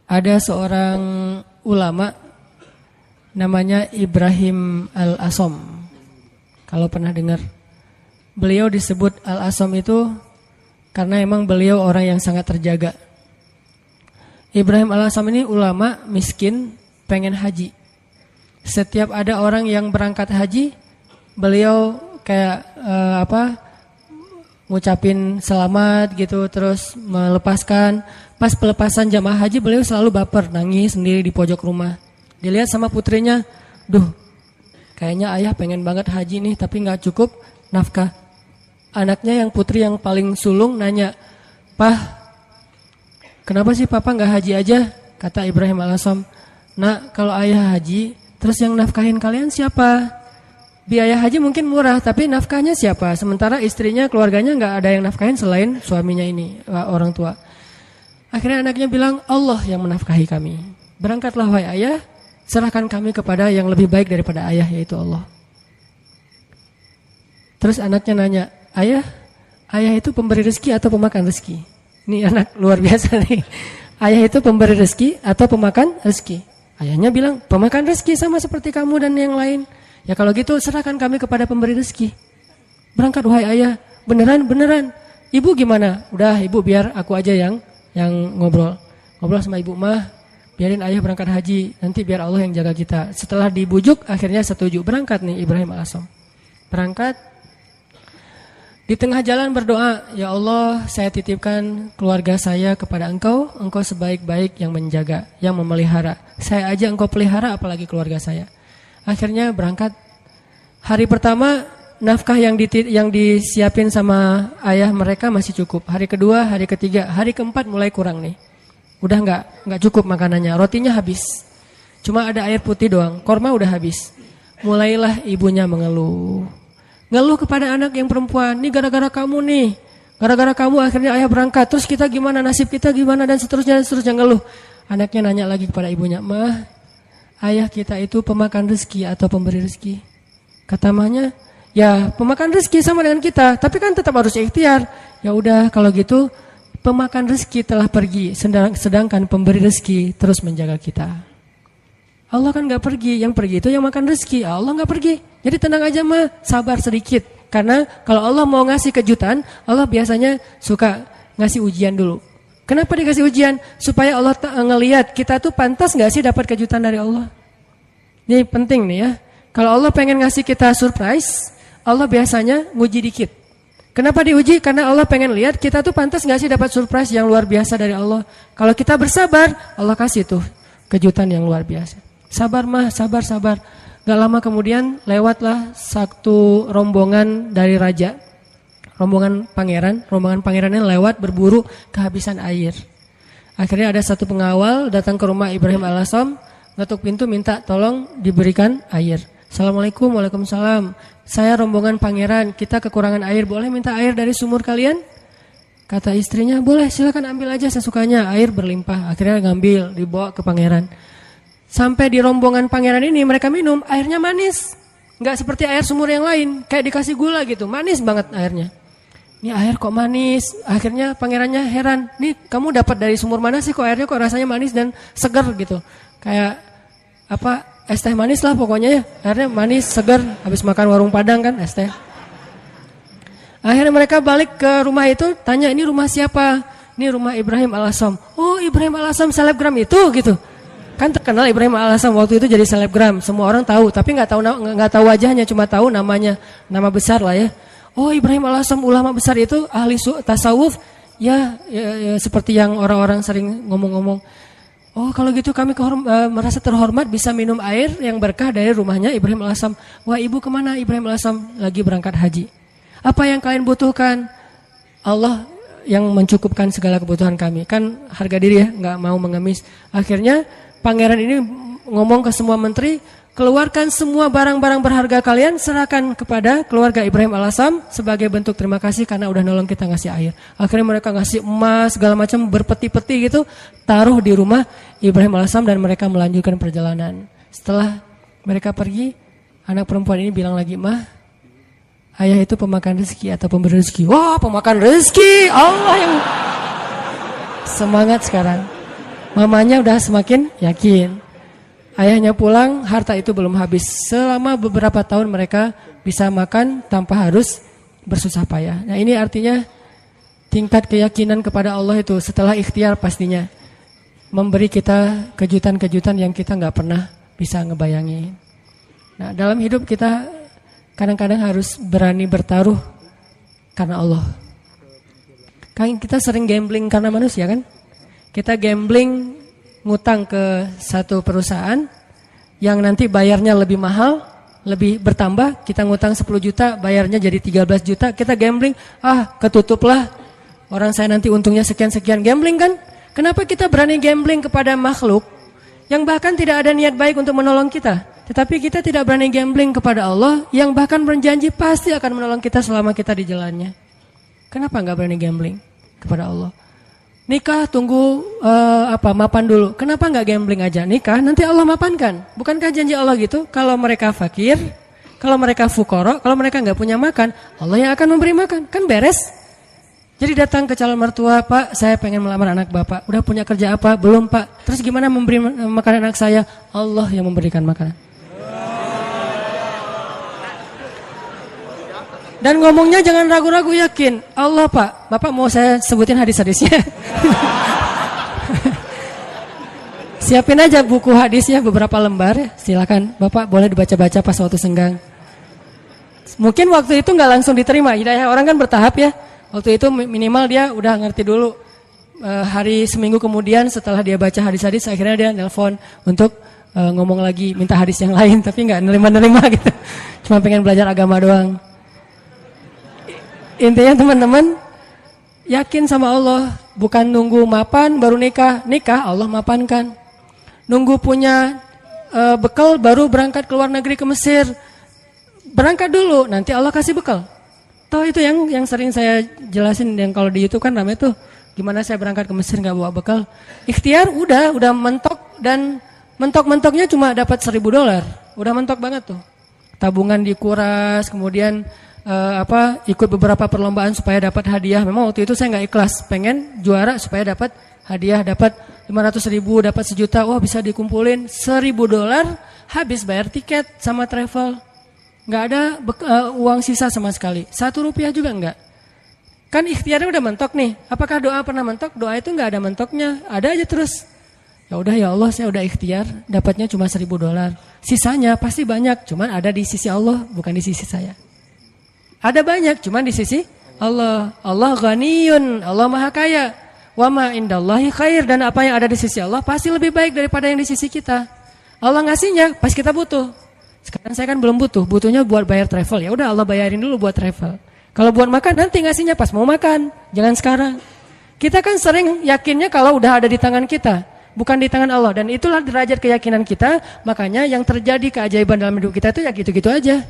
Ada seorang ulama namanya Ibrahim Al-Asom. Kalau pernah dengar. Beliau disebut Al-Asom itu karena emang beliau orang yang sangat terjaga. Ibrahim Al-Asom ini ulama miskin pengen haji. Setiap ada orang yang berangkat haji, beliau kayak ngucapin selamat gitu, terus melepaskan. Pas pelepasan jamaah haji, beliau selalu baper, nangis sendiri di pojok rumah. Dilihat sama putrinya, duh, kayaknya ayah pengen banget haji nih, tapi nggak cukup nafkah. Anaknya yang putri yang paling sulung nanya, "Pah, kenapa sih papa nggak haji aja?" Kata Ibrahim Al-Asom, "Nak, kalau ayah haji, terus yang nafkahin kalian siapa? Biaya haji mungkin murah, tapi nafkahnya siapa? Sementara istrinya, keluarganya nggak ada yang nafkahin selain suaminya ini, orang tua." Akhirnya anaknya bilang, "Allah yang menafkahi kami. Berangkatlah wahai ayah, serahkan kami kepada yang lebih baik daripada ayah, yaitu Allah." Terus anaknya nanya, ayah itu pemberi rezeki atau pemakan rezeki?" Ini anak luar biasa nih. Ayah itu pemberi rezeki atau pemakan rezeki? Ayahnya bilang, pemakan rezeki sama seperti kamu dan yang lain. Ya kalau gitu serahkan kami kepada pemberi rezeki. Berangkat wahai ayah. Beneran. Ibu gimana? Udah ibu biar aku aja yang ngobrol sama ibu mah. Biarin ayah berangkat haji. Nanti biar Allah yang jaga kita. Setelah dibujuk akhirnya setuju. Berangkat nih Ibrahim Al-Asom. Berangkat. Di tengah jalan berdoa, "Ya Allah, saya titipkan keluarga saya kepada Engkau. Engkau sebaik-baik yang menjaga, yang memelihara. Saya aja Engkau pelihara, apalagi keluarga saya." Akhirnya berangkat. Hari pertama nafkah yang disiapin sama ayah mereka masih cukup. Hari kedua, hari ketiga, hari keempat mulai kurang nih. Udah nggak cukup makanannya. Rotinya habis. Cuma ada air putih doang. Korma udah habis. Mulailah ibunya mengeluh. Ngeluh kepada anak yang perempuan, "Nih gara-gara kamu nih. Gara-gara kamu akhirnya ayah berangkat. Terus kita gimana, nasib kita gimana, dan seterusnya ngeluh." Anaknya nanya lagi kepada ibunya, "Mah, ayah kita itu pemakan rezeki atau pemberi rezeki?" Kata mahnya, "Ya pemakan rezeki sama dengan kita, tapi kan tetap harus ikhtiar." Ya udah kalau gitu, pemakan rezeki telah pergi, sedangkan pemberi rezeki terus menjaga kita. Allah kan gak pergi, yang pergi itu yang makan rezeki, Allah gak pergi. Jadi tenang aja mah, sabar sedikit. Karena kalau Allah mau ngasih kejutan, Allah biasanya suka ngasih ujian dulu. Kenapa dikasih ujian? Supaya Allah ngelihat kita tuh pantas gak sih dapat kejutan dari Allah. Ini penting nih ya. Kalau Allah pengen ngasih kita surprise, Allah biasanya nguji dikit. Kenapa diuji? Karena Allah pengen lihat kita tuh pantas gak sih dapat surprise yang luar biasa dari Allah. Kalau kita bersabar, Allah kasih tuh kejutan yang luar biasa. Sabar mah, sabar. Gak lama kemudian lewatlah satu rombongan dari raja. Rombongan pangerannya lewat berburu kehabisan air. Akhirnya ada satu pengawal datang ke rumah Ibrahim Al-Asom, ngetuk pintu minta tolong diberikan air. "Assalamualaikum." "Waalaikumsalam. Saya rombongan pangeran, kita kekurangan air, boleh minta air dari sumur kalian?" Kata istrinya, "Boleh, silakan ambil aja sesukanya." Air berlimpah, akhirnya ngambil, dibawa ke pangeran. Sampai di rombongan pangeran ini mereka minum, airnya manis. Gak seperti air sumur yang lain, kayak dikasih gula gitu, manis banget airnya. Ini air kok manis? Akhirnya pangerannya heran, "Nih kamu dapat dari sumur mana sih kok airnya kok rasanya manis dan segar gitu?" Kayak es teh manis lah pokoknya ya. Airnya manis, segar, habis makan warung Padang kan es teh. Akhirnya mereka balik ke rumah itu, tanya, "Ini rumah siapa?" "Ini rumah Ibrahim Al-Asom." "Oh, Ibrahim Al-Asom selebgram itu gitu." Kan terkenal Ibrahim Al-Asom waktu itu jadi selebgram, semua orang tahu, tapi nggak tahu wajahnya, cuma tahu namanya, nama besar lah ya. "Oh, Ibrahim Al-Asom ulama besar itu ahli tasawuf." Ya, seperti yang orang-orang sering ngomong-ngomong. "Oh, kalau gitu kami merasa terhormat bisa minum air yang berkah dari rumahnya Ibrahim Al-Asom." "Wah, ibu kemana?" "Ibrahim Al-Asom lagi berangkat haji." "Apa yang kalian butuhkan?" "Allah yang mencukupkan segala kebutuhan kami." Kan harga diri ya, nggak mau mengemis. Akhirnya pangeran ini ngomong ke semua menteri, "Keluarkan semua barang-barang berharga kalian, serahkan kepada keluarga Ibrahim Al-Asom sebagai bentuk terima kasih karena udah nolong kita ngasih air." Akhirnya mereka ngasih emas segala macam berpeti-peti gitu, taruh di rumah Ibrahim Al-Asom dan mereka melanjutkan perjalanan. Setelah mereka pergi, anak perempuan ini bilang lagi, "Mah, ayah itu pemakan rezeki atau pemberi rezeki?" "Wah, pemakan rezeki." Allah yang semangat sekarang. Mamanya udah semakin yakin. Ayahnya pulang, harta itu belum habis. Selama beberapa tahun mereka bisa makan tanpa harus bersusah payah. Nah ini artinya tingkat keyakinan kepada Allah itu setelah ikhtiar pastinya memberi kita kejutan-kejutan yang kita nggak pernah bisa ngebayangin. Nah dalam hidup kita kadang-kadang harus berani bertaruh karena Allah. Kan kita sering gambling karena manusia kan? Kita gambling ngutang ke satu perusahaan yang nanti bayarnya lebih mahal, lebih bertambah. Kita ngutang 10 juta, bayarnya jadi 13 juta. Kita gambling, ketutuplah. Orang saya nanti untungnya sekian-sekian. Gambling kan? Kenapa kita berani gambling kepada makhluk yang bahkan tidak ada niat baik untuk menolong kita? Tetapi kita tidak berani gambling kepada Allah yang bahkan berjanji pasti akan menolong kita selama kita di jalannya. Kenapa nggak berani gambling kepada Allah? Nikah tunggu mapan dulu. Kenapa nggak gambling aja? Nikah nanti Allah mapankan. Bukankah janji Allah gitu? Kalau mereka fakir, kalau mereka fukoro, kalau mereka nggak punya makan, Allah yang akan memberi makan. Kan beres. Jadi datang ke calon mertua, Pak, saya pengen melamar anak Bapak. Udah punya kerja apa? Belum, Pak. Terus gimana memberi makanan anak saya? Allah yang memberikan makanan. Dan ngomongnya jangan ragu-ragu, yakin. Allah Pak, Bapak mau saya sebutin hadis-hadisnya. Siapin aja buku hadisnya beberapa lembar ya. Silakan Bapak boleh dibaca-baca pas waktu senggang. Mungkin waktu itu nggak langsung diterima. Hidayah orang kan bertahap ya. Waktu itu minimal dia udah ngerti dulu. Hari seminggu kemudian setelah dia baca hadis-hadis, akhirnya dia nelpon untuk ngomong lagi, minta hadis yang lain. Tapi nggak nerima-nerima gitu. Cuma pengen belajar agama doang. Intinya teman-teman, yakin sama Allah. Bukan nunggu mapan baru nikah. Nikah Allah mapankan. Nunggu punya bekal baru berangkat ke luar negeri ke Mesir. Berangkat dulu, nanti Allah kasih bekal. Toh itu yang sering saya jelasin, yang kalau di YouTube kan namanya tuh gimana saya berangkat ke Mesir nggak bawa bekal. Ikhtiar udah mentok, dan mentok-mentoknya cuma dapat $1.000. Udah mentok banget tuh. Tabungan dikuras, kemudian ikut beberapa perlombaan supaya dapat hadiah. Memang waktu itu saya nggak ikhlas, pengen juara supaya dapat hadiah, dapat 500.000, dapat 1 juta. Wah bisa dikumpulin $1.000, habis bayar tiket sama travel, nggak ada uang sisa sama sekali, Rp1 juga nggak. Kan ikhtiarnya udah mentok nih. Apakah doa pernah mentok? Doa itu nggak ada mentoknya, ada aja terus. Ya udah ya Allah, saya udah ikhtiar, dapatnya cuma $1.000. Sisanya pasti banyak, cuman ada di sisi Allah, bukan di sisi saya. Ada banyak, cuman di sisi Allah. Allah ghaniyun, Allah maha kaya. Wa ma indallahi khair, dan apa yang ada di sisi Allah pasti lebih baik daripada yang di sisi kita. Allah ngasihnya pas kita butuh. Sekarang saya kan belum butuh, butuhnya buat bayar travel. Ya udah Allah bayarin dulu buat travel. Kalau buat makan nanti ngasihnya pas mau makan, jangan sekarang. Kita kan sering yakinnya kalau udah ada di tangan kita, bukan di tangan Allah, dan itulah derajat keyakinan kita. Makanya yang terjadi keajaiban dalam hidup kita itu ya gitu-gitu aja.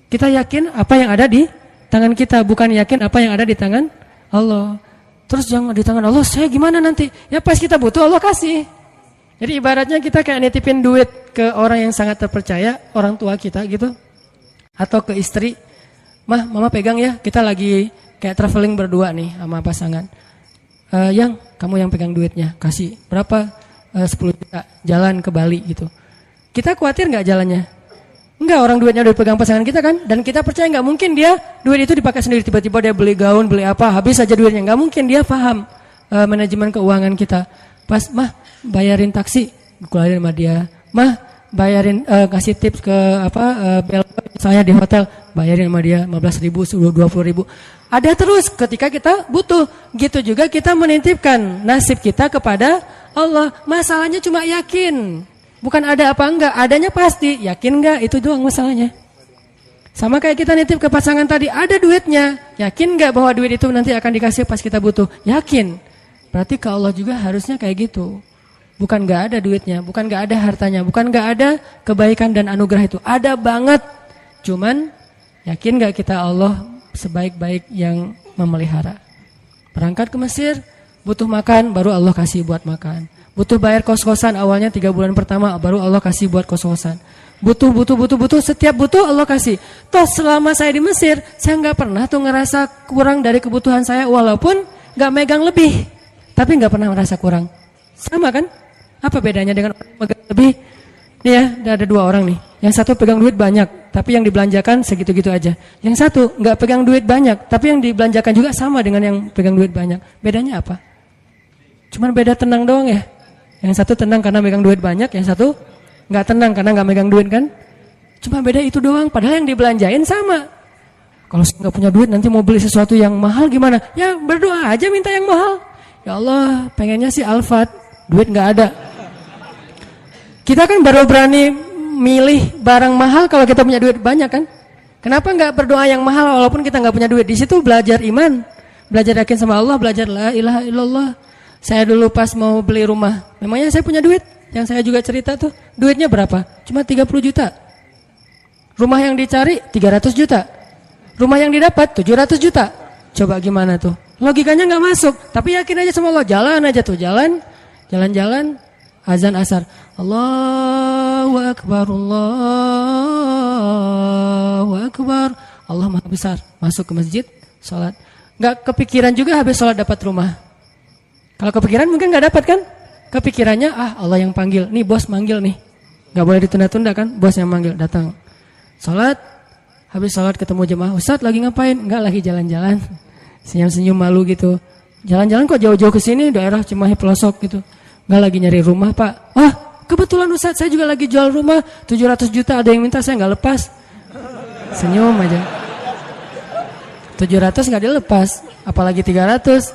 Kita yakin apa yang ada di tangan kita, bukan yakin apa yang ada di tangan Allah. Terus jangan di tangan Allah, saya gimana nanti? Ya pas kita butuh Allah kasih. Jadi ibaratnya kita kayak nitipin duit ke orang yang sangat terpercaya, orang tua kita gitu. Atau ke istri, Mama pegang ya, kita lagi kayak traveling berdua nih sama pasangan. Yang kamu yang pegang duitnya, kasih berapa? 10 juta, jalan ke Bali gitu. Kita khawatir gak jalannya? Enggak, orang duitnya udah dipegang pasangan kita kan. Dan kita percaya gak mungkin dia duit itu dipakai sendiri. Tiba-tiba dia beli gaun, beli apa, habis aja duitnya. Gak mungkin, dia paham manajemen keuangan kita. Pas, bayarin taksi, keluarin sama dia. Bayarin, kasih tips ke bel, misalnya di hotel, bayarin sama dia 15.000, 20.000. Ada terus ketika kita butuh. Gitu juga kita menitipkan nasib kita kepada Allah. Masalahnya cuma yakin. Bukan ada apa enggak, adanya pasti, yakin enggak, itu doang masalahnya. Sama kayak kita nitip ke pasangan tadi, ada duitnya, yakin enggak bahwa duit itu nanti akan dikasih pas kita butuh? Yakin. Berarti ke Allah juga harusnya kayak gitu. Bukan enggak ada duitnya, bukan enggak ada hartanya, bukan enggak ada kebaikan dan anugerah itu. Ada banget. Cuman yakin enggak kita Allah sebaik-baik yang memelihara? Berangkat ke Mesir, butuh makan, baru Allah kasih buat makan. Butuh bayar kos-kosan awalnya 3 bulan pertama, baru Allah kasih buat kos-kosan. Butuh, setiap butuh Allah kasih. Toh selama saya di Mesir, saya nggak pernah tuh ngerasa kurang dari kebutuhan saya, walaupun nggak megang lebih, tapi nggak pernah merasa kurang. Sama kan? Apa bedanya dengan orang yang megang lebih? Nih ya, ada 2 orang nih. Yang satu pegang duit banyak, tapi yang dibelanjakan segitu-gitu aja. Yang satu nggak pegang duit banyak, tapi yang dibelanjakan juga sama dengan yang pegang duit banyak. Bedanya apa? Cuman beda tenang doang ya. Yang satu tenang karena megang duit banyak, yang satu nggak tenang karena nggak megang duit kan? Cuma beda itu doang. Padahal yang dibelanjain sama. Kalau nggak punya duit nanti mau beli sesuatu yang mahal gimana? Ya berdoa aja minta yang mahal. Ya Allah, pengennya sih Alphard, duit nggak ada. Kita kan baru berani milih barang mahal kalau kita punya duit banyak kan? Kenapa nggak berdoa yang mahal walaupun kita nggak punya duit? Di situ belajar iman, belajar yakin sama Allah, belajar la ilaha illallah. Saya dulu pas mau beli rumah, memangnya saya punya duit? Yang saya juga cerita tuh, duitnya berapa? Cuma 30 juta. Rumah yang dicari 300 juta. Rumah yang didapat 700 juta. Coba gimana tuh? Logikanya nggak masuk. Tapi yakin aja sama Allah. Jalan aja tuh, jalan-jalan. Azan asar. Allahu Akbar, Allahu Akbar. Allah Maha Besar. Masuk ke masjid, sholat. Nggak kepikiran juga habis sholat dapat rumah. Kalau kepikiran mungkin nggak dapat kan? Kepikirannya Allah yang panggil. Nih bos manggil nih. Nggak boleh ditunda-tunda kan? Bos yang manggil datang. Sholat. Habis sholat ketemu jemaah, Ustadz lagi ngapain? Enggak, lagi jalan-jalan. Senyum-senyum malu gitu. Jalan-jalan kok jauh-jauh ke sini, daerah Cimahi pelosok gitu. Enggak, lagi nyari rumah Pak. Wah, kebetulan Ustadz saya juga lagi jual rumah 700 juta, ada yang minta saya enggak lepas. Senyum aja. 700 enggak dilepas, apalagi 300.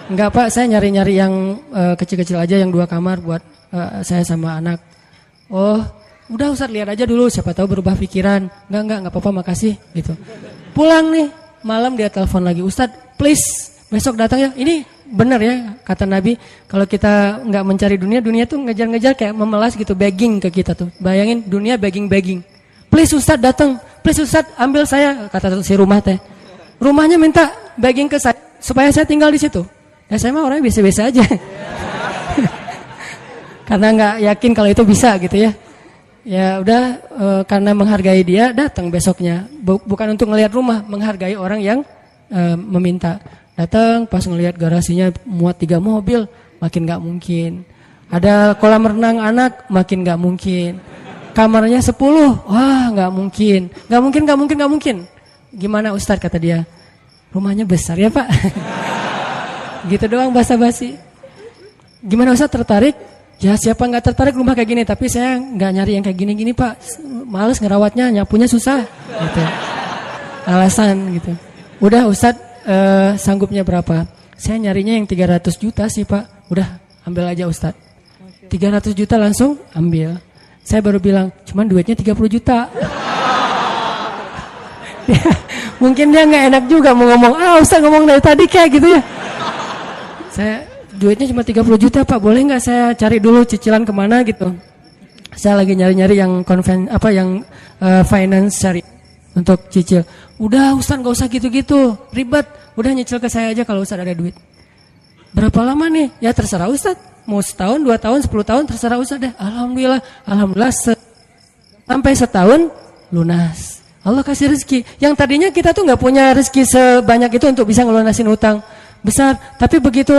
Enggak Pak, saya nyari-nyari yang kecil-kecil aja, yang 2 kamar buat saya sama anak. Oh, udah Ustaz lihat aja dulu, siapa tahu berubah pikiran. Enggak apa-apa, makasih gitu. Pulang nih, malam dia telepon lagi, Ustaz please besok datang ya. Ini benar ya kata Nabi, kalau kita nggak mencari dunia tuh ngejar-ngejar kayak memelas gitu, begging ke kita tuh. Bayangin dunia begging. Please Ustaz datang, please Ustaz ambil saya, kata si rumah teh. Rumahnya minta begging ke saya supaya saya tinggal di situ. Ya saya mah orangnya biasa-biasa aja. Karena nggak yakin kalau itu bisa gitu ya. Ya udah karena menghargai dia datang besoknya. Bukan untuk ngelihat rumah, menghargai orang yang meminta. Datang pas ngelihat garasinya muat 3 mobil, makin nggak mungkin. Ada kolam renang anak, makin nggak mungkin. Kamarnya 10, wah nggak mungkin. Nggak mungkin. Gimana Ustadz kata dia? Rumahnya besar ya Pak. Gitu doang basa-basi. Gimana Ustadz tertarik? Ya siapa nggak tertarik rumah kayak gini, tapi saya nggak nyari yang kayak gini-gini Pak, males ngerawatnya, nyapunya susah gitu. Alasan gitu. Udah Ustadz sanggupnya berapa? Saya nyarinya yang 300 juta sih Pak. Udah ambil aja Ustadz. 300 juta langsung ambil. Saya baru bilang cuman duitnya 30 juta. Mungkin dia nggak enak juga mau ngomong, Ustadz ngomong dari tadi kayak gitu ya. Saya duitnya cuma 30 juta Pak, boleh nggak saya cari dulu cicilan kemana gitu. Saya lagi nyari-nyari yang finance cari untuk cicil. Udah Ustaz nggak usah gitu-gitu, ribet. Udah nyicil ke saya aja kalau Ustaz ada duit. Berapa lama nih? Ya terserah Ustaz. Mau setahun, 2 tahun, 10 tahun terserah Ustaz deh. Alhamdulillah sampai setahun lunas. Allah kasih rezeki. Yang tadinya kita tuh nggak punya rezeki sebanyak itu untuk bisa ngelunasin utang besar, tapi begitu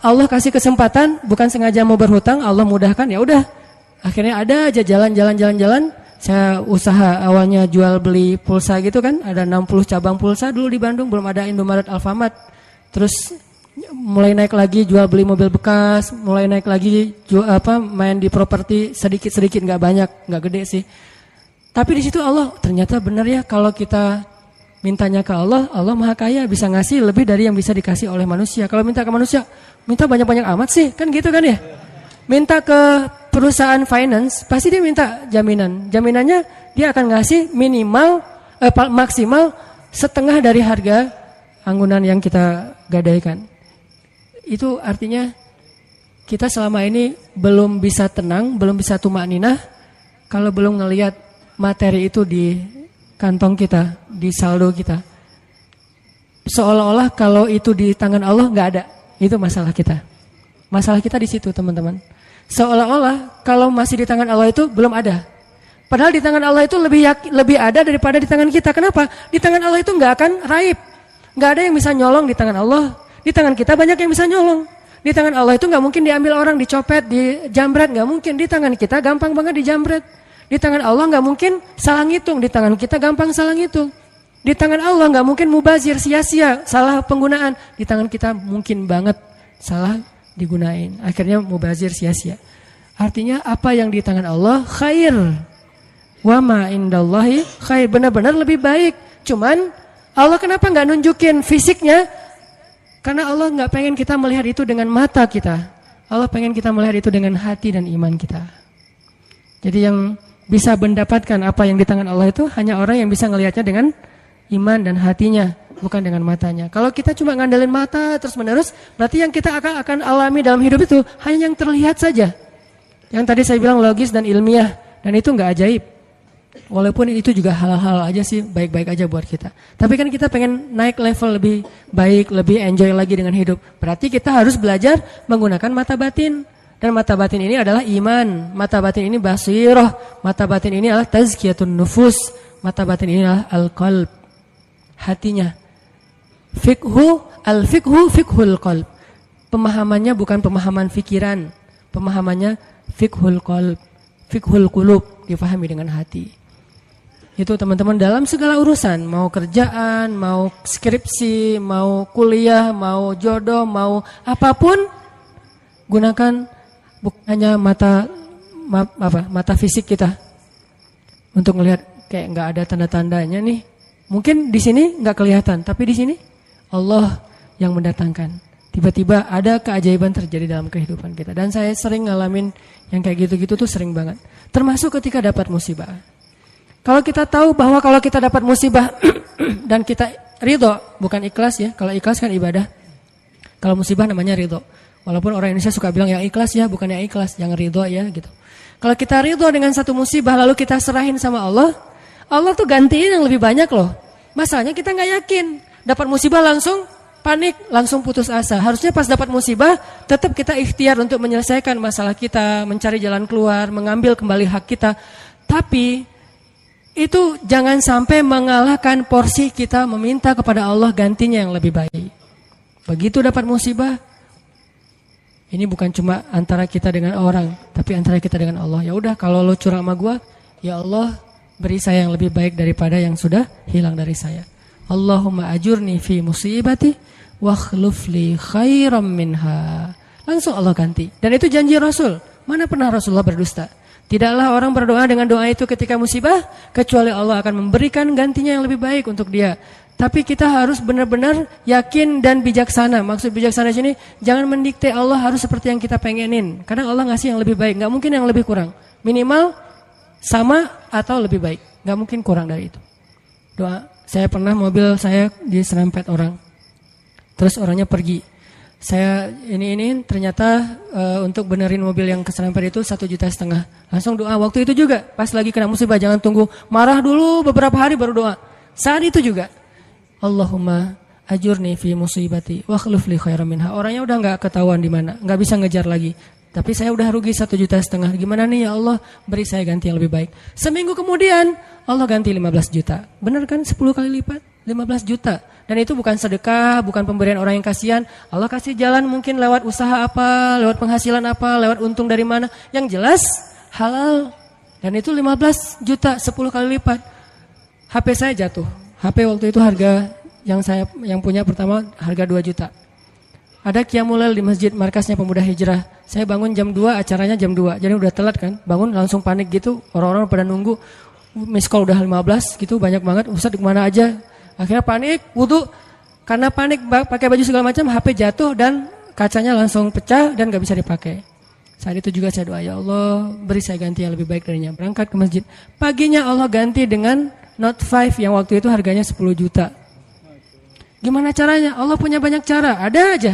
Allah kasih kesempatan, bukan sengaja mau berhutang, Allah mudahkan, ya udah. Akhirnya ada aja jalan. Saya usaha awalnya jual beli pulsa gitu kan, ada 60 cabang pulsa dulu di Bandung, belum ada Indomaret, Alfamart. Terus mulai naik lagi jual beli mobil bekas, mulai naik lagi main di properti sedikit-sedikit, nggak banyak, nggak gede sih. Tapi di situ Allah ternyata benar ya, kalau kita mintanya ke Allah, Allah Maha Kaya, bisa ngasih lebih dari yang bisa dikasih oleh manusia. Kalau minta ke manusia, minta banyak-banyak amat sih, kan gitu kan ya. Minta ke perusahaan finance, pasti dia minta jaminan. Jaminannya dia akan ngasih maksimal setengah dari harga anggunan yang kita gadaikan. Itu artinya kita selama ini belum bisa tenang, belum bisa tumakninah kalau belum ngelihat materi itu di kantong kita, di saldo kita. Seolah-olah kalau itu di tangan Allah nggak ada. Itu masalah kita. Masalah kita di situ teman-teman. Seolah-olah kalau masih di tangan Allah itu belum ada. Padahal di tangan Allah itu lebih ada daripada di tangan kita. Kenapa? Di tangan Allah itu nggak akan raib. Nggak ada yang bisa nyolong di tangan Allah. Di tangan kita banyak yang bisa nyolong. Di tangan Allah itu nggak mungkin diambil orang, dicopet, dijamret, nggak mungkin. Di tangan kita gampang banget dijamret. Di tangan Allah nggak mungkin salah ngitung, di tangan kita gampang salah ngitung. Di tangan Allah nggak mungkin mubazir, sia-sia, salah penggunaan. Di tangan kita mungkin banget salah digunain. Akhirnya mubazir, sia-sia. Artinya apa yang di tangan Allah khair. Wa ma indallahi khair, benar-benar lebih baik. Cuman Allah kenapa nggak nunjukin fisiknya? Karena Allah nggak pengen kita melihat itu dengan mata kita. Allah pengen kita melihat itu dengan hati dan iman kita. Jadi yang bisa mendapatkan apa yang di tangan Allah itu hanya orang yang bisa ngelihatnya dengan iman dan hatinya, bukan dengan matanya. Kalau kita cuma ngandelin mata terus menerus, berarti yang kita akan alami dalam hidup itu hanya yang terlihat saja. Yang tadi saya bilang logis dan ilmiah, dan itu nggak ajaib. Walaupun itu juga hal-hal aja sih, baik-baik aja buat kita. Tapi kan kita pengen naik level lebih baik, lebih enjoy lagi dengan hidup. Berarti kita harus belajar menggunakan mata batin. Dan mata batin ini adalah iman. Mata batin ini basiroh. Mata batin ini adalah tazkiyatun nufus. Mata batin ini adalah al-qalb. Hatinya. Al-fiqhu fiqhul qalb. Pemahamannya bukan pemahaman fikiran. Pemahamannya fiqhul qalb. Fiqhul qulub. Difahami dengan hati. Itu teman-teman dalam segala urusan, mau kerjaan, mau skripsi, mau kuliah, mau jodoh, mau apapun, gunakan bukan hanya mata fisik kita untuk melihat kayak nggak ada tanda-tandanya nih. Mungkin di sini nggak kelihatan, tapi di sini Allah yang mendatangkan. Tiba-tiba ada keajaiban terjadi dalam kehidupan kita. Dan saya sering ngalamin yang kayak gitu-gitu tuh sering banget. Termasuk ketika dapat musibah. Kalau kita tahu bahwa kalau kita dapat musibah dan kita ridho, bukan ikhlas ya. Kalau ikhlas kan ibadah. Kalau musibah namanya ridho. Walaupun orang Indonesia suka bilang yang ikhlas ya, bukan yang ikhlas, yang ridho ya gitu. Kalau kita ridho dengan satu musibah lalu kita serahin sama Allah, Allah tuh gantiin yang lebih banyak loh. Masalahnya kita nggak yakin. Dapat musibah langsung panik, langsung putus asa. Harusnya pas dapat musibah tetap kita ikhtiar untuk menyelesaikan masalah kita, mencari jalan keluar, mengambil kembali hak kita. Tapi itu jangan sampai mengalahkan porsi kita meminta kepada Allah gantinya yang lebih baik. Begitu dapat musibah, ini bukan cuma antara kita dengan orang, tapi antara kita dengan Allah. Ya udah, kalau lo curang sama gua, ya Allah beri saya yang lebih baik daripada yang sudah hilang dari saya. Allahumma ajurni fi musibati wa akhlif li khairam minha. Langsung Allah ganti. Dan itu janji Rasul. Mana pernah Rasulullah berdusta? Tidaklah orang berdoa dengan doa itu ketika musibah, kecuali Allah akan memberikan gantinya yang lebih baik untuk dia. Tapi kita harus benar-benar yakin dan bijaksana. Maksud bijaksana di sini, jangan mendikte Allah harus seperti yang kita pengenin. Kadang Allah ngasih yang lebih baik, nggak mungkin yang lebih kurang. Minimal sama atau lebih baik, nggak mungkin kurang dari itu. Doa, saya pernah mobil saya diserempet orang, terus orangnya pergi. Saya ini ternyata untuk benerin mobil yang keserempet itu 1,5 juta. Langsung doa waktu itu juga. Pas lagi kena musibah jangan tunggu marah dulu beberapa hari baru doa. Saat itu juga. Allahumma ajurni fi musibati wa akhlif li khairan minha. Orangnya udah enggak ketahuan di mana, enggak bisa ngejar lagi. Tapi saya udah rugi 1,5 juta. Gimana nih ya Allah, beri saya ganti yang lebih baik. Seminggu kemudian Allah ganti 15 juta. Benar kan 10 kali lipat? 15 juta. Dan itu bukan sedekah, bukan pemberian orang yang kasihan. Allah kasih jalan mungkin lewat usaha apa, lewat penghasilan apa, lewat untung dari mana. Yang jelas halal. Dan itu 15 juta, 10 kali lipat. HP saya jatuh. HP waktu itu harga yang punya pertama harga 2 juta. Ada qiyamul lail di masjid markasnya Pemuda Hijrah. Saya bangun jam 2, acaranya jam 2. Jadi udah telat kan. Bangun langsung panik gitu. Orang-orang pada nunggu. Miss call udah 15 gitu, banyak banget. Ustaz kemana aja? Akhirnya panik, wudu. Karena panik pakai baju segala macam, HP jatuh dan kacanya langsung pecah dan gak bisa dipakai. Saat itu juga saya doa, ya Allah beri saya ganti yang lebih baik darinya. Berangkat ke masjid. Paginya Allah ganti dengan Note 5 yang waktu itu harganya 10 juta. Gimana caranya? Allah punya banyak cara, ada aja.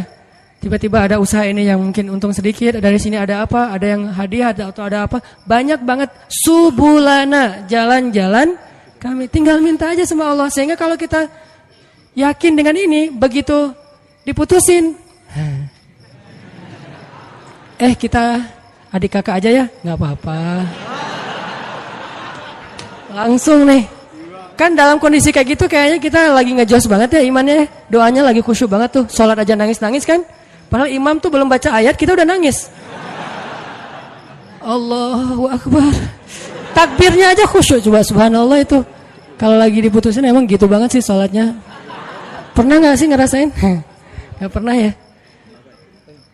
Tiba-tiba ada usaha ini yang mungkin untung sedikit, dari sini ada apa, ada yang hadiah atau ada apa. Banyak banget subulana, jalan-jalan kami. Tinggal minta aja sama Allah. Sehingga kalau kita yakin dengan ini, begitu diputusin, kita adik kakak aja ya, gak apa-apa. Langsung nih. Kan dalam kondisi kayak gitu kayaknya kita lagi ngejos banget ya imannya. Doanya lagi khusyuk banget tuh. Sholat aja nangis-nangis kan. Padahal imam tuh belum baca ayat, kita udah nangis. Allahu Akbar. Takbirnya aja khusyuk, coba subhanallah itu. Kalau lagi diputusin emang gitu banget sih sholatnya. Pernah gak sih ngerasain? Gak pernah ya.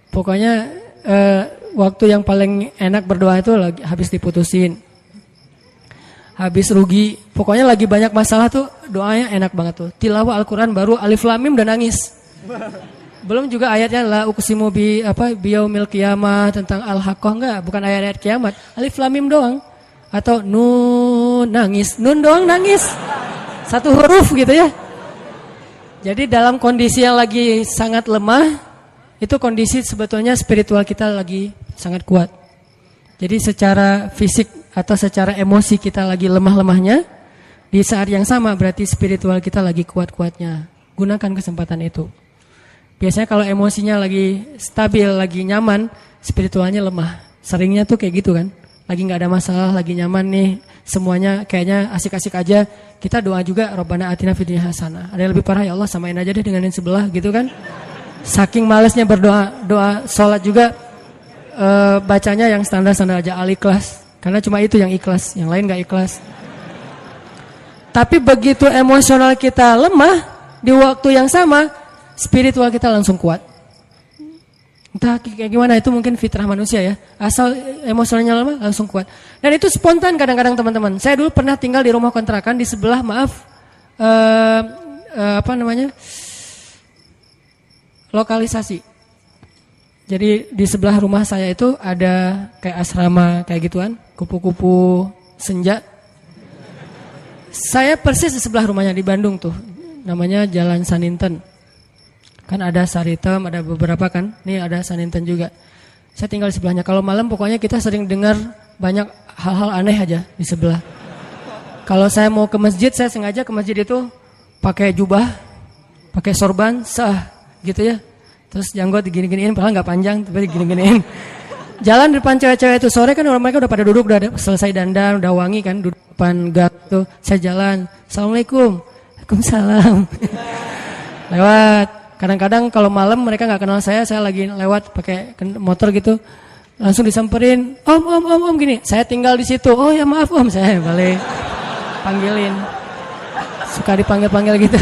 Pokoknya waktu yang paling enak berdoa itu lagi habis diputusin. Habis rugi. Pokoknya lagi banyak masalah tuh doanya enak banget tuh. Tilawah Al-Quran baru alif lam mim udah nangis. Belum juga ayatnya la uqsimu biyaumil qiyamah tentang al-haqqah, enggak, bukan ayat-ayat kiamat. Alif lam mim doang. Atau nun nangis, nun doang nangis. Satu huruf gitu ya. Jadi dalam kondisi yang lagi sangat lemah, itu kondisi sebetulnya spiritual kita lagi sangat kuat. Jadi secara fisik atau secara emosi kita lagi lemah-lemahnya, di saat yang sama berarti spiritual kita lagi kuat-kuatnya. Gunakan kesempatan itu. Biasanya kalau emosinya lagi stabil, lagi nyaman, spiritualnya lemah. Seringnya tuh kayak gitu kan. Lagi gak ada masalah, lagi nyaman nih, semuanya kayaknya asik-asik aja. Kita doa juga, Rabbana atina fid dunya hasanah. Ada yang lebih parah, ya Allah samain aja deh dengan yang sebelah gitu kan. Saking malesnya berdoa, doa sholat juga bacanya yang standar-standar aja, al-ikhlas. Karena cuma itu yang ikhlas, yang lain gak ikhlas. Tapi begitu emosional kita lemah, di waktu yang sama, spiritual kita langsung kuat. Entah kayak gimana, itu mungkin fitrah manusia ya. Asal emosionalnya lemah langsung kuat. Dan itu spontan kadang-kadang teman-teman. Saya dulu pernah tinggal di rumah kontrakan di sebelah, lokalisasi. Jadi di sebelah rumah saya itu ada kayak asrama kayak gituan, kupu-kupu senja. Saya persis di sebelah rumahnya di Bandung tuh. Namanya Jalan Saninten. Kan ada Saritem, ada beberapa kan. Nih ada Saninten juga. Saya tinggal di sebelahnya. Kalau malam pokoknya kita sering dengar banyak hal-hal aneh aja di sebelah. Kalau saya mau ke masjid, saya sengaja ke masjid itu pakai jubah, pakai sorban, gitu ya. Terus janggot digini-giniin, padahal nggak panjang, tapi digini-giniin. Jalan di depan cewek-cewek itu sore kan mereka udah pada duduk, udah selesai dandan, udah wangi kan, duduk depan gang tuh. Saya jalan, Assalamualaikum, Waalaikumsalam. Lewat. Kadang-kadang kalau malam mereka nggak kenal saya lagi lewat pakai motor gitu, langsung disamperin, om gini. Saya tinggal di situ. Oh ya maaf om, saya balik panggilin. Suka dipanggil-panggil gitu.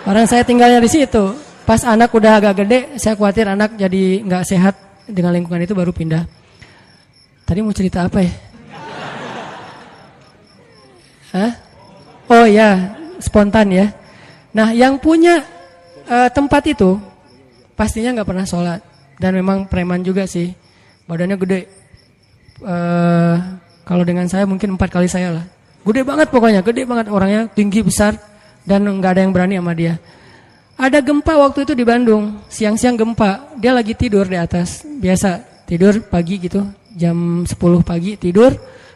Orang saya tinggalnya di situ. Pas anak udah agak gede, saya khawatir anak jadi nggak sehat dengan lingkungan itu baru pindah. Tadi mau cerita apa ya? Hah? Oh ya, spontan ya. Nah, yang punya tempat itu pastinya nggak pernah sholat dan memang preman juga sih, badannya gede. Kalau dengan saya mungkin 4 kali saya lah. Gede banget pokoknya, gede banget orangnya, tinggi besar dan nggak ada yang berani sama dia. Ada gempa waktu itu di Bandung, siang-siang gempa, dia lagi tidur di atas, biasa tidur pagi gitu, jam 10 pagi tidur.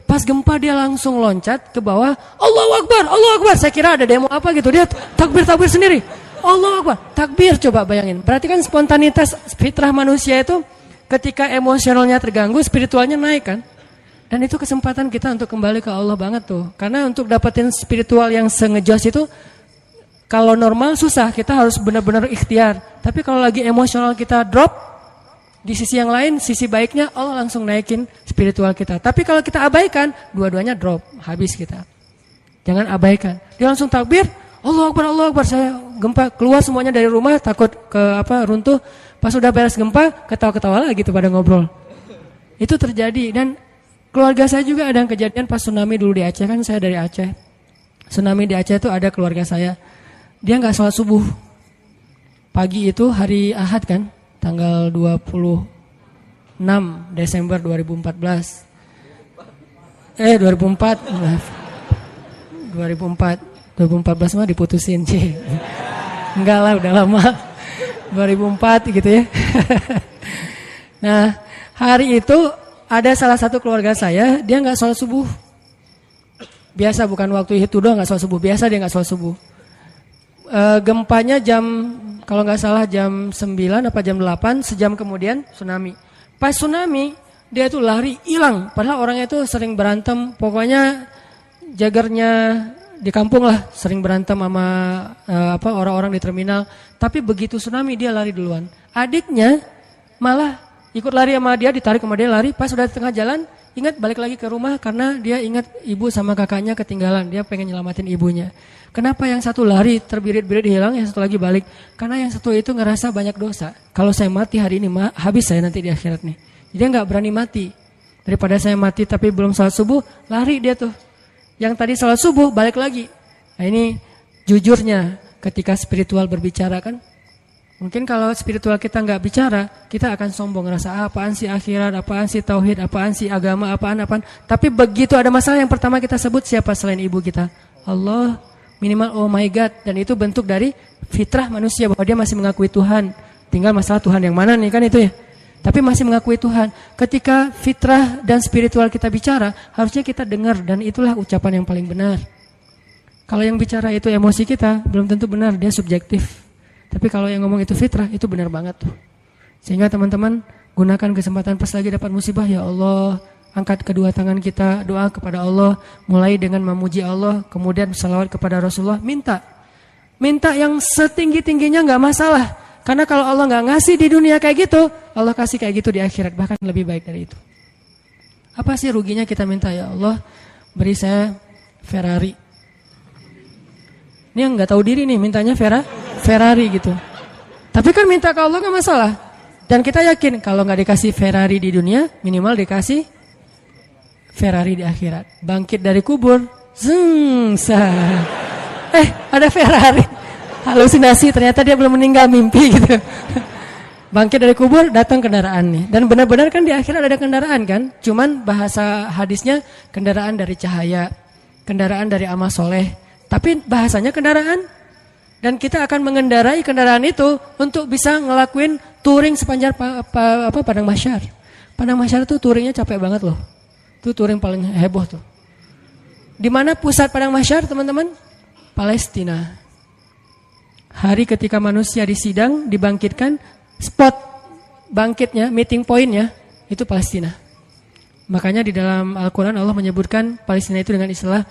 Pas gempa dia langsung loncat ke bawah, Allahu Akbar, Allahu Akbar. Saya kira ada demo apa gitu, dia takbir sendiri. Allahu Akbar, takbir, coba bayangin. Berarti kan spontanitas fitrah manusia itu ketika emosionalnya terganggu, spiritualnya naik kan. Dan itu kesempatan kita untuk kembali ke Allah banget tuh. Karena untuk dapetin spiritual yang sengejos itu, kalau normal susah, kita harus benar-benar ikhtiar. Tapi kalau lagi emosional kita drop, di sisi yang lain, sisi baiknya Allah langsung naikin spiritual kita. Tapi kalau kita abaikan, dua-duanya drop, habis kita. Jangan abaikan. Dia langsung takbir, Allahu Akbar, Allahu Akbar. Saya gempa, keluar semuanya dari rumah, takut runtuh. Pas udah beres gempa, ketawa-ketawa lagi gitu pada ngobrol. Itu terjadi. Dan keluarga saya juga ada yang kejadian pas tsunami dulu di Aceh, kan saya dari Aceh. Tsunami di Aceh itu ada keluarga saya. Dia gak sholat subuh. Pagi itu hari Ahad kan, tanggal 26 Desember 2014. 2014 mah diputusin sih. Enggak lah, udah lama. 2004 gitu ya. Nah, hari itu ada salah satu keluarga saya, dia gak sholat subuh. Biasa, bukan waktu itu doang gak sholat subuh. Biasa dia gak sholat subuh. Gempanya kalau nggak salah jam 9 apa jam 8, sejam kemudian tsunami. Pas tsunami, dia tuh lari hilang. Padahal orangnya itu sering berantem. Pokoknya jagarnya di kampung lah, sering berantem sama orang-orang di terminal. Tapi begitu tsunami dia lari duluan. Adiknya malah ikut lari sama dia, ditarik sama dia lari. Pas udah di tengah jalan, ingat balik lagi ke rumah karena dia ingat ibu sama kakaknya ketinggalan. Dia pengen nyelamatin ibunya. Kenapa yang satu lari terbirit-birit hilang, yang satu lagi balik? Karena yang satu itu ngerasa banyak dosa. Kalau saya mati hari ini, habis saya nanti di akhirat nih. Dia nggak berani mati. Daripada saya mati tapi belum salat subuh, lari dia tuh. Yang tadi salat subuh balik lagi. Nah ini jujurnya ketika spiritual berbicara kan. Mungkin kalau spiritual kita nggak bicara, kita akan sombong ngerasa apaan sih akhirat, apaan sih tauhid, apaan sih agama, apaan. Tapi begitu ada masalah yang pertama kita sebut siapa selain ibu kita? Allah, minimal oh my God. Dan itu bentuk dari fitrah manusia bahwa dia masih mengakui Tuhan. Tinggal masalah Tuhan yang mana nih kan itu ya. Tapi masih mengakui Tuhan. Ketika fitrah dan spiritual kita bicara, harusnya kita dengar dan itulah ucapan yang paling benar. Kalau yang bicara itu emosi kita, belum tentu benar, dia subjektif. Tapi kalau yang ngomong itu fitrah, itu benar banget tuh. Sehingga teman-teman gunakan kesempatan pas lagi dapat musibah, ya Allah, angkat kedua tangan kita, doa kepada Allah, mulai dengan memuji Allah, kemudian salawat kepada Rasulullah, minta yang setinggi-tingginya nggak masalah. Karena kalau Allah nggak ngasih di dunia kayak gitu, Allah kasih kayak gitu di akhirat, bahkan lebih baik dari itu. Apa sih ruginya kita minta, ya Allah, beri saya Ferrari. Ini yang nggak tahu diri nih, mintanya Ferrari gitu. Tapi kan minta ke Allah nggak masalah. Dan kita yakin kalau nggak dikasih Ferrari di dunia, minimal dikasih Ferrari di akhirat. Bangkit dari kubur, ada Ferrari. Halusinasi, ternyata dia belum meninggal, mimpi gitu. Bangkit dari kubur, datang kendaraan nih. Dan benar-benar kan di akhirat ada kendaraan kan. Cuman bahasa hadisnya kendaraan dari cahaya, kendaraan dari amal soleh. Tapi bahasanya kendaraan. Dan kita akan mengendarai kendaraan itu untuk bisa ngelakuin touring sepanjang Padang Mahsyar. Padang Mahsyar itu touringnya capek banget loh. Itu touring paling heboh tuh. Di mana pusat Padang Mahsyar, teman-teman? Palestina. Hari ketika manusia disidang, dibangkitkan, spot bangkitnya, meeting pointnya, itu Palestina. Makanya di dalam Al-Quran Allah menyebutkan Palestina itu dengan istilah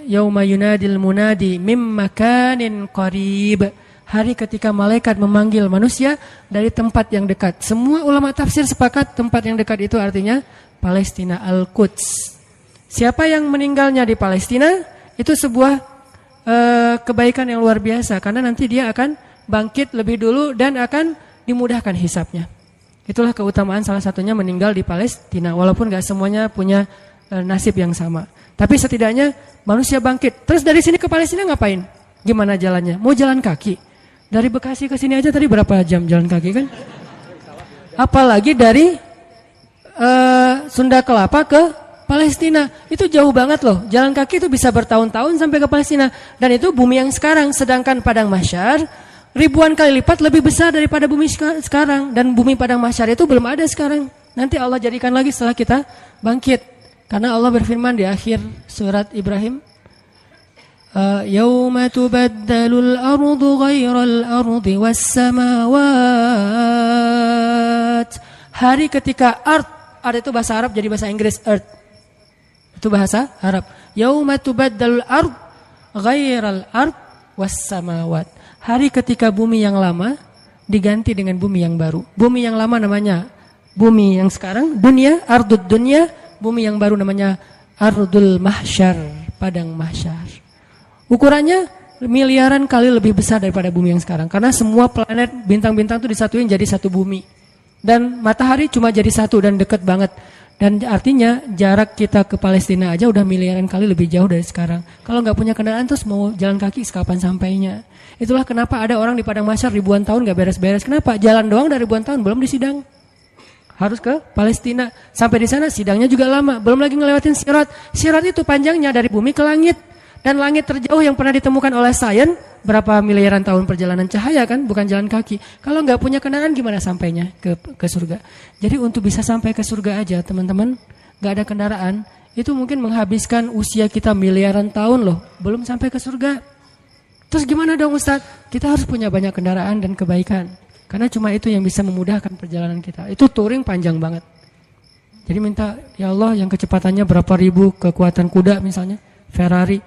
yauma yunadil munadi mim makanin qarib. Hari ketika malaikat memanggil manusia dari tempat yang dekat. Semua ulama tafsir sepakat tempat yang dekat itu artinya Palestina, Al-Quds. Siapa yang meninggalnya di Palestina itu sebuah kebaikan yang luar biasa karena nanti dia akan bangkit lebih dulu dan akan dimudahkan hisapnya. Itulah keutamaan salah satunya meninggal di Palestina walaupun gak semuanya punya nasib yang sama. Tapi setidaknya manusia bangkit. Terus dari sini ke Palestina ngapain? Gimana jalannya? Mau jalan kaki? Dari Bekasi ke sini aja tadi berapa jam jalan kaki kan? Apalagi dari Sunda Kelapa ke Palestina. Itu jauh banget loh. Jalan kaki itu bisa bertahun-tahun sampai ke Palestina. Dan itu bumi yang sekarang. Sedangkan Padang Mahsyar ribuan kali lipat lebih besar daripada bumi sekarang. Dan bumi Padang Mahsyar itu belum ada sekarang. Nanti Allah jadikan lagi setelah kita bangkit. Karena Allah berfirman di akhir surat Ibrahim, yauma tubaddalul ardu ghairal ardi was samawat. Hari ketika ard itu bahasa Arab jadi bahasa Inggris earth. Itu bahasa Arab. Yauma tubaddalul ard ghairal ard was samawat. Hari ketika bumi yang lama diganti dengan bumi yang baru. Bumi yang lama namanya bumi yang sekarang, dunia, ardud dunia. Bumi yang baru namanya Ardul Mahsyar, Padang Mahsyar. Ukurannya miliaran kali lebih besar daripada bumi yang sekarang. Karena semua planet, bintang-bintang itu disatuin jadi satu bumi. Dan matahari cuma jadi satu dan dekat banget. Dan artinya jarak kita ke Palestina aja udah miliaran kali lebih jauh dari sekarang. Kalau nggak punya kendaraan terus mau jalan kaki kapan sampainya. Itulah kenapa ada orang di Padang Mahsyar ribuan tahun nggak beres-beres. Kenapa? Jalan doang dari ribuan tahun belum disidang. Harus ke Palestina. Sampai di sana sidangnya juga lama. Belum lagi ngelewatin Sirat. Sirat itu panjangnya dari bumi ke langit. Dan langit terjauh yang pernah ditemukan oleh sains berapa miliaran tahun perjalanan cahaya kan, bukan jalan kaki. Kalau nggak punya kendaraan gimana sampainya ke surga? Jadi untuk bisa sampai ke surga aja teman-teman, nggak ada kendaraan, itu mungkin menghabiskan usia kita miliaran tahun loh. Belum sampai ke surga. Terus gimana dong Ustadz? Kita harus punya banyak kendaraan dan kebaikan. Karena cuma itu yang bisa memudahkan perjalanan kita. Itu touring panjang banget. Jadi minta, ya Allah yang kecepatannya berapa ribu kekuatan kuda misalnya. Ferrari.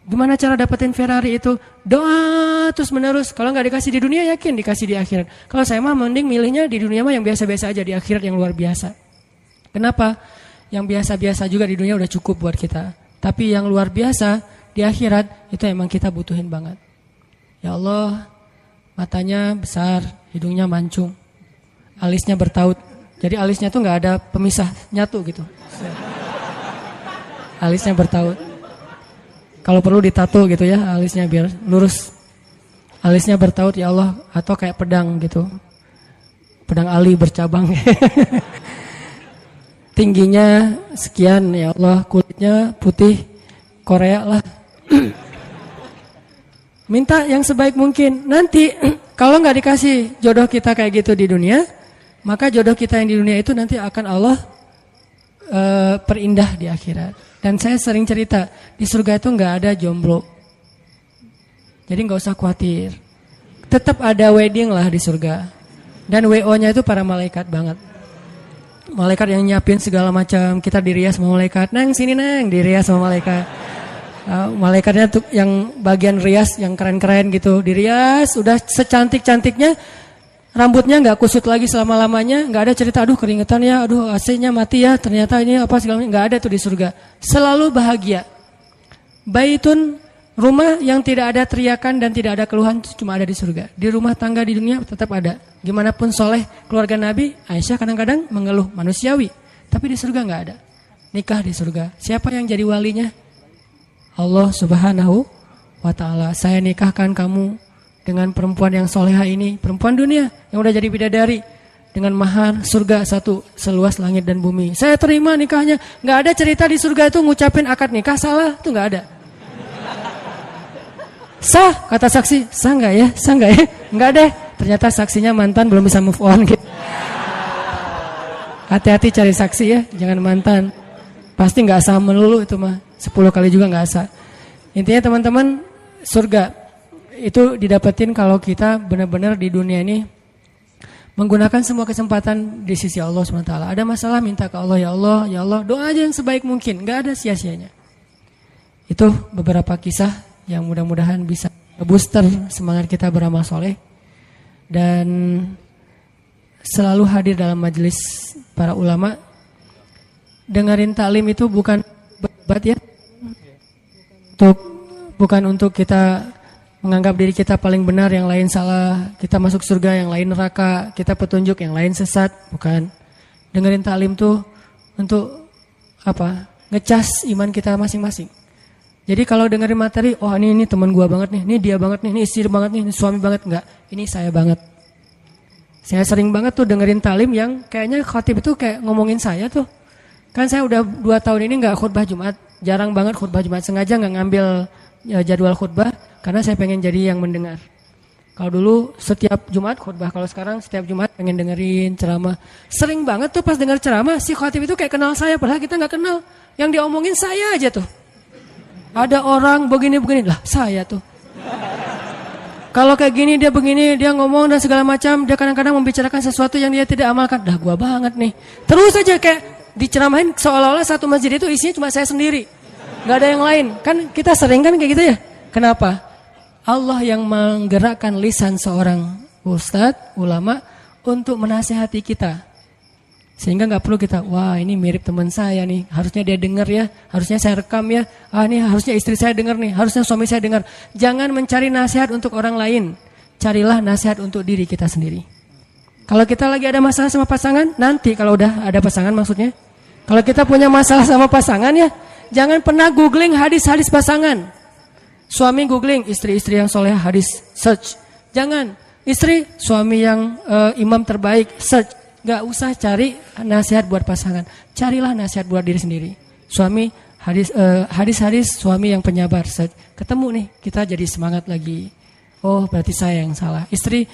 Gimana cara dapetin Ferrari itu? Doa terus menerus. Kalau nggak dikasih di dunia, yakin dikasih di akhirat. Kalau saya mah mending milihnya di dunia mah yang biasa-biasa aja, di akhirat yang luar biasa. Kenapa? Yang biasa-biasa juga di dunia udah cukup buat kita. Tapi yang luar biasa di akhirat itu emang kita butuhin banget. Ya Allah, matanya besar, hidungnya mancung, alisnya bertaut. Jadi alisnya tuh nggak ada pemisah, nyatu gitu. Alisnya bertaut. Kalau perlu ditato gitu ya, alisnya biar lurus. Alisnya bertaut ya Allah, atau kayak pedang gitu. Pedang ali bercabang. Tingginya sekian ya Allah, kulitnya putih Korea lah. Minta yang sebaik mungkin. Nanti kalau nggak dikasih jodoh kita kayak gitu di dunia, maka jodoh kita yang di dunia itu nanti akan Allah perindah di akhirat. Dan saya sering cerita, di surga itu nggak ada jomblo. Jadi nggak usah khawatir. Tetap ada wedding lah di surga. Dan WO-nya itu para malaikat banget. Malaikat yang nyiapin segala macam. Kita dirias sama malaikat. Nang sini nang, dirias sama malaikat. Malaikatnya tuh yang bagian rias yang keren-keren gitu. Dirias, udah secantik-cantiknya. Rambutnya nggak kusut lagi selama-lamanya, nggak ada cerita aduh keringetan ya, aduh AC-nya mati ya, ternyata ini apa segala macam, nggak ada tuh di surga. Selalu bahagia. Baitun, rumah yang tidak ada teriakan dan tidak ada keluhan cuma ada di surga. Di rumah tangga di dunia tetap ada. Gimana pun soleh keluarga Nabi, Aisyah kadang-kadang mengeluh manusiawi, tapi di surga nggak ada. Nikah di surga. Siapa yang jadi walinya? Allah Subhanahu wa Ta'ala. Saya nikahkan kamu dengan perempuan yang soleha ini, perempuan dunia yang udah jadi bidadari, dengan mahar surga satu seluas langit dan bumi. Saya terima nikahnya. Nggak ada cerita di surga itu ngucapin akad nikah salah, itu nggak ada. Sah kata saksi, sah nggak ya, sah nggak ya, nggak deh. Ternyata saksinya mantan belum bisa move on. Gitu. Hati-hati cari saksi ya, jangan mantan. Pasti nggak sah melulu itu mah, 10 kali juga nggak sah. Intinya teman-teman, surga itu didapetin kalau kita benar-benar di dunia ini menggunakan semua kesempatan di sisi Allah SWT. Ada masalah minta ke Allah, ya Allah, ya Allah, doa aja yang sebaik mungkin, nggak ada sia-sianya. Itu beberapa kisah yang mudah-mudahan bisa booster semangat kita beramal soleh dan selalu hadir dalam majelis para ulama. Dengerin taklim itu bukan bebat ya, bukan untuk kita menganggap diri kita paling benar, yang lain salah, kita masuk surga, yang lain neraka, kita petunjuk, yang lain sesat, bukan. Dengerin taklim tuh untuk apa? Ngecas iman kita masing-masing. Jadi kalau dengerin materi, oh ini teman gua banget nih, ini dia banget nih, ini istri banget nih, ini suami banget, enggak, ini saya banget. Saya sering banget tuh dengerin taklim yang kayaknya khotib itu kayak ngomongin saya tuh. Kan saya udah 2 tahun ini enggak khutbah Jumat, jarang banget khutbah Jumat, sengaja enggak ngambil jadwal khutbah karena saya pengen jadi yang mendengar. Kalau dulu setiap Jumat khutbah, kalau sekarang setiap Jumat pengen dengerin ceramah. Sering banget tuh pas dengar ceramah si khatib itu kayak kenal saya padahal kita nggak kenal. Yang diomongin saya aja tuh. Ada orang begini-begini lah, saya tuh. Kalau kayak gini dia begini, dia ngomong dan segala macam, dia kadang-kadang membicarakan sesuatu yang dia tidak amalkan. Dah gua banget nih. Terus aja kayak diceramahin seolah-olah satu masjid itu isinya cuma saya sendiri. Gak ada yang lain. Kan kita sering kan kayak gitu ya. Kenapa? Allah yang menggerakkan lisan seorang ustadz, ulama untuk menasihati kita. Sehingga gak perlu kita, wah ini mirip teman saya nih. Harusnya dia dengar ya. Harusnya saya rekam ya. Ini harusnya istri saya dengar nih. Harusnya suami saya dengar. Jangan mencari nasihat untuk orang lain. Carilah nasihat untuk diri kita sendiri. Kalau kita lagi ada masalah sama pasangan, nanti kalau udah ada pasangan maksudnya. Kalau kita punya masalah sama pasangan ya, jangan pernah googling hadis-hadis pasangan. Suami googling istri-istri yang soleh hadis, search. Jangan. Istri, suami yang imam terbaik, search. Gak usah cari nasihat buat pasangan. Carilah nasihat buat diri sendiri. Suami, hadis-hadis suami yang penyabar, search. Ketemu nih, kita jadi semangat lagi. Oh berarti saya yang salah. Istri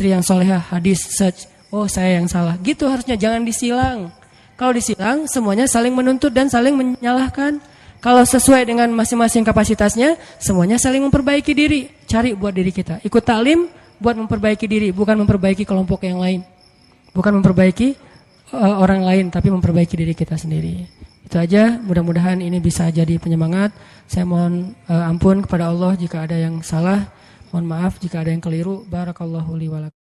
yang solehah, hadis, search. Oh saya yang salah. Gitu harusnya, jangan disilang. Kalau disilang, semuanya saling menuntut dan saling menyalahkan. Kalau sesuai dengan masing-masing kapasitasnya, semuanya saling memperbaiki diri. Cari buat diri kita. Ikut taklim buat memperbaiki diri, bukan memperbaiki kelompok yang lain. Bukan memperbaiki orang lain, tapi memperbaiki diri kita sendiri. Itu aja, mudah-mudahan ini bisa jadi penyemangat. Saya mohon ampun kepada Allah jika ada yang salah. Mohon maaf jika ada yang keliru. Barakallahu li wa lakum.